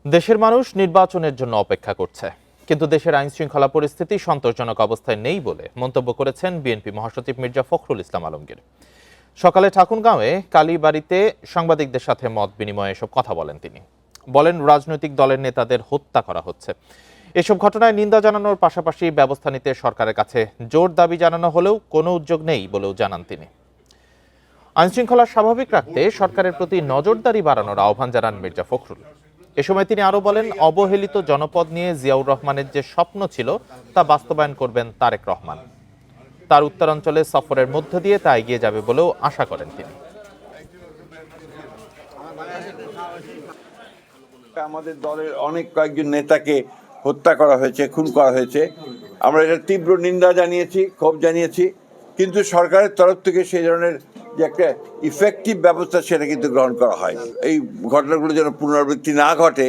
দেশের মানুষ নির্বাচনের জন্য অপেক্ষা করছে, কিন্তু দেশের আইন শৃঙ্খলা পরিস্থিতি সন্তোষজনক অবস্থায় নেই বলে মন্তব্য করেছেন বিএনপি মহাসচিব মির্জা ফখরুল ইসলাম আলমগীর। সকালে ঠাকুরগাঁওয়ে কালীবাড়িতে সাংবাদিকদের সাথে মত বিনিময়ে এসব কথা বলেন তিনি। বলেন, রাজনৈতিক দলের নেতাদের হত্যা করা হচ্ছে। এসব ঘটনায় নিন্দা জানানোর পাশাপাশি ব্যবস্থা নিতে সরকারের কাছে জোর দাবি জানানো হলেও কোনো উদ্যোগ নেই বলেও জানান তিনি। আইনশৃঙ্খলা স্বাভাবিক রাখতে সরকারের প্রতি নজরদারি বাড়ানোর আহ্বান জানান মির্জা ফখরুল। এ সময় তিনি আরো বলেন, অবহেলিত জনপদ নিয়ে জিয়াউর রহমানের যে স্বপ্ন ছিল তা বাস্তবায়ন করবেন তারেক রহমান। তার উত্তরাঞ্চলে সফরের মধ্য দিয়ে তা এগিয়ে যাবে বলেও আশা করেন তিনি। আমাদের দলের অনেক কয়েকজন নেতাকে হত্যা করা হয়েছে, খুন করা হয়েছে। আমরা এটা তীব্র নিন্দা জানিয়েছি, ক্ষোভ জানিয়েছি, কিন্তু সরকারের তরফ থেকে সেই ধরনের যে একটা ইফেক্টিভ ব্যবস্থা সেটা কিন্তু গ্রহণ করা হয়। এই ঘটনাগুলো যেন পুনরাবৃত্তি না ঘটে